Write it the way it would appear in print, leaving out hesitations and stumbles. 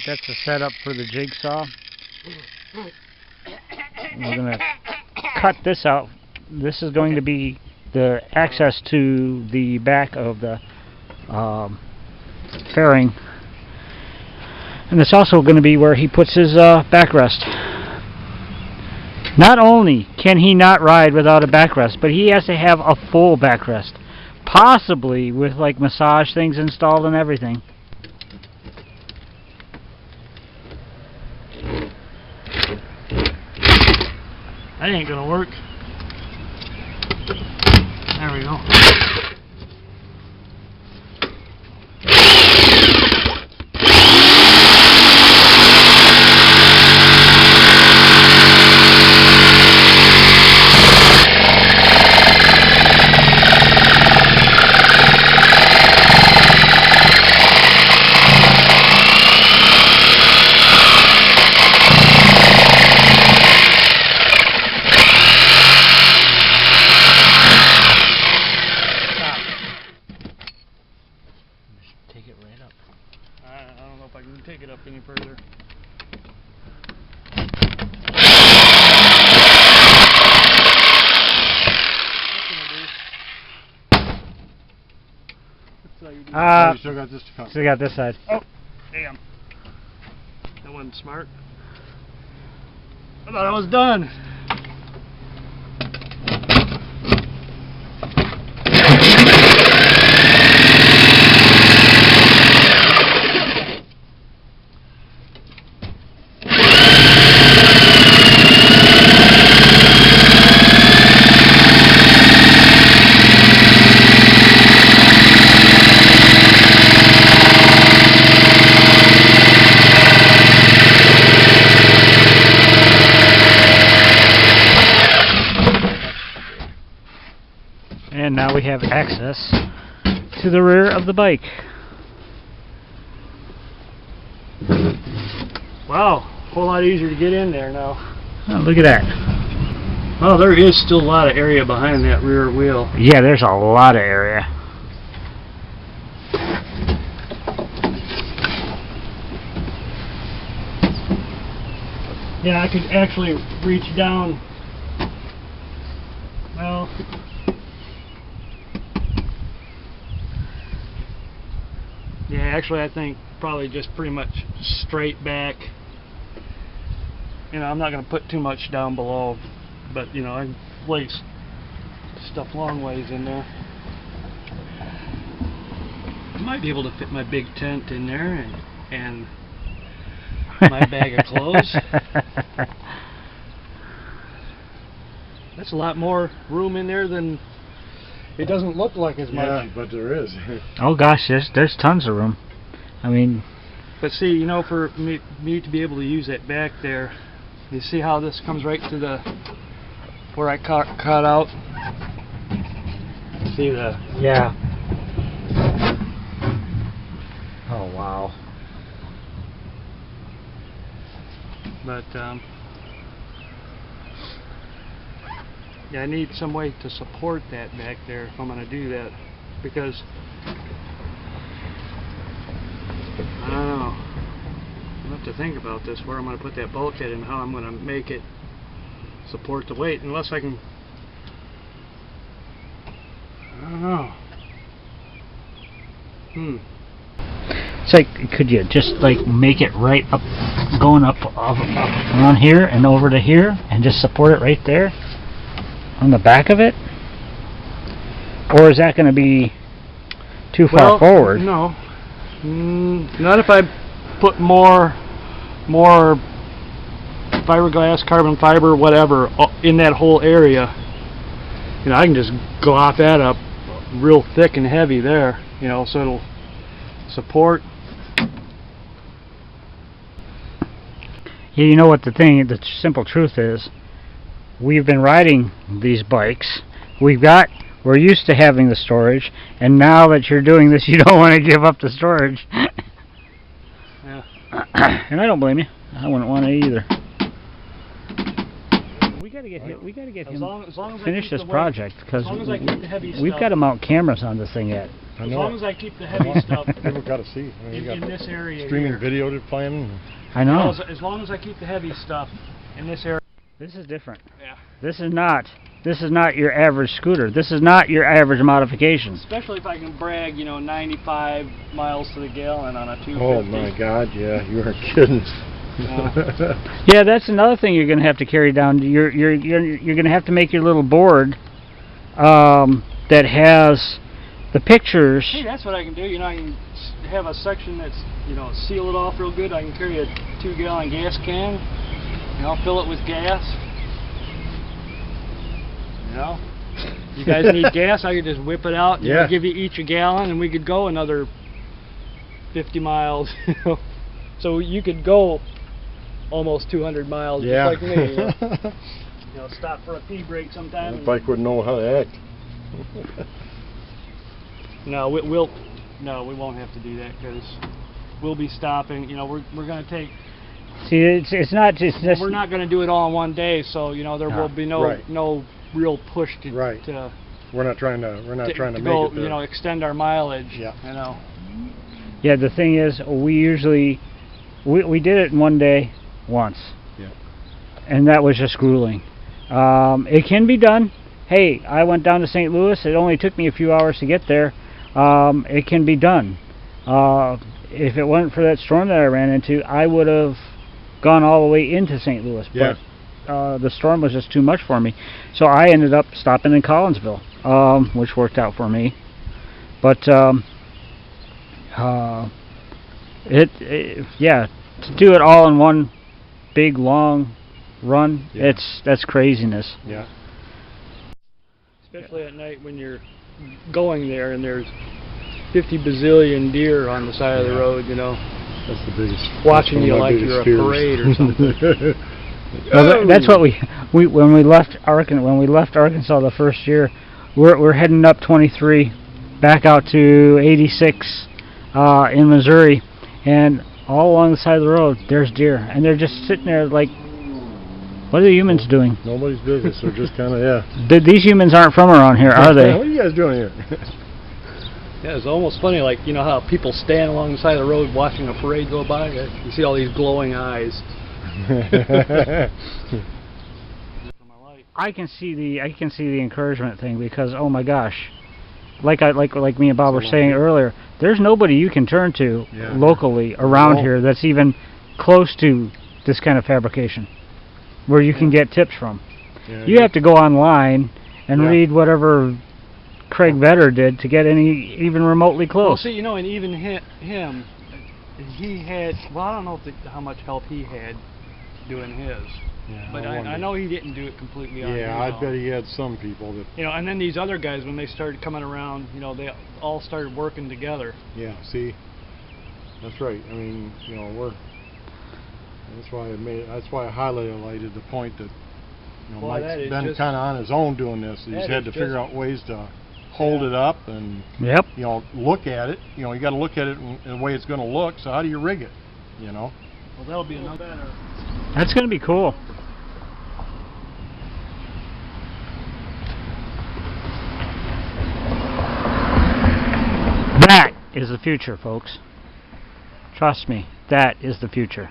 Alright, that's the setup for the jigsaw. We're going to cut this out. This is going to be the access to the back of the fairing. And it's also going to be where he puts his backrest. Not only can he not ride without a backrest, but he has to have a full backrest. Possibly with like massage things installed and everything. That ain't gonna work. There we go. Take it right up. I don't know if I can take it up any further. You still got this to come. Still got this side. Oh, damn. That wasn't smart. I thought I was done. And now we have access to the rear of the bike. Wow, a whole lot easier to get in there now. Oh, look at that. Well, there is still a lot of area behind that rear wheel. Yeah, there's a lot of area. Yeah, I could actually reach down. Well, yeah, actually I think probably just pretty much straight back. You know, I'm not going to put too much down below, but you know, I can place stuff long ways in there. I might be able to fit my big tent in there and my bag of clothes. That's a lot more room in there than it doesn't look like as much. Yeah, but there is. Oh gosh, there's tons of room. I mean, but see, you know, for me to be able to use that back there, you see how this comes right to the where I cut out. See the yeah. Oh wow. But yeah, I need some way to support that back there if I'm going to do that, because I don't know. I'll have to think about this, where I'm going to put that bulkhead and how I'm going to make it support the weight, unless I can. I don't know. It's like, could you just like make it right up, going up around here and over to here, and just support it right there on the back of it? Or is that going to be too far forward? No, not if I put more fiberglass, carbon fiber, whatever in that whole area. You know, I can just glop that up real thick and heavy there. You know, so it'll support. Yeah, you know what the simple truth is? We've been riding these bikes. We're used to having the storage, and now that you're doing this, you don't want to give up the storage. Yeah. And I don't blame you. I wouldn't want to either. We got to get him. We got to get him finish this project, because we've got to mount cameras on this thing yet. As long as I keep the heavy stuff People got to see. I mean, you in got this area streaming here. video to plan. I know. As long as I keep the heavy stuff in this area. This is different. Yeah. This is not your average scooter. This is not your average modification. Especially if I can brag, you know, 95 miles to the gallon on a 250. Oh my God! Yeah, you aren't kidding. Yeah, that's another thing you're going to have to carry down. You're going to have to make your little board that has the pictures. Hey, that's what I can do. You know, I can have a section that's, you know, seal it off real good. I can carry a 2-gallon gas can. You know, fill it with gas. You know, you guys need gas, I could just whip it out and Yeah. give you each a gallon, and we could go another 50 miles. You know, so you could go almost 200 miles, Yeah. just like me. You know? You know, stop for a pee break sometime. The bike wouldn't know how to act. No, we won't have to do that because we'll be stopping. You know, we're going to take. See, it's not just. We're not going to do it all in one day, so you know there will be no Right. no real push to Right. to We're not trying to make go, it there. you know, extend our mileage. Yeah. You know. Yeah, the thing is, we did it in one day once. Yeah. And that was just grueling. It can be done. Hey, I went down to St. Louis. It only took me a few hours to get there. It can be done. If it wasn't for that storm that I ran into, I would have gone all the way into St. Louis. Yeah. But the storm was just too much for me. So I ended up stopping in Collinsville, which worked out for me. But yeah, to do it all in one big long run, Yeah. that's craziness. Yeah. Especially at night when you're going there and there's 50 bazillion deer on the side of the road, you know, That's the biggest. watching that's you one of my like you're a biggest parade or fears. something. Well, that's what we when we left Arkansas the first year, we're heading up 23, back out to 86 in Missouri, and all along the side of the road there's deer, and they're just sitting there like, what are the humans doing? Nobody's business. They're just kind of, yeah. These humans aren't from around here, are they? What are you guys doing here? Yeah, it's almost funny, like, you know how people stand along the side of the road watching a parade go by? You see all these glowing eyes. I can see the encouragement thing, because oh my gosh, like me and Bob were saying earlier, there's nobody you can turn to locally around here that's even close to this kind of fabrication where you can get tips from. Yeah, You have to go online and read whatever Craig Vetter did to get even remotely Well, close. see, you know, and even him, he had, well, I don't know how much help he had doing his. Yeah, But I know he didn't do it completely on his Yeah, I own. bet he had some people that. You know, and then these other guys, when they started coming around, you know, they all started working together. Yeah, see, that's right. I mean, you know, that's why I highlighted the point that, you know, Boy, that Mike's is been just- kind of on his own doing this. He's that had is to figure just- out ways to hold it up and, Yep. you know, look at it. You know, you got to look at it in the way it's going to look. So how do you rig it? You know. Well, that'll be another better. That's going to be cool. That is the future, folks. Trust me, that is the future.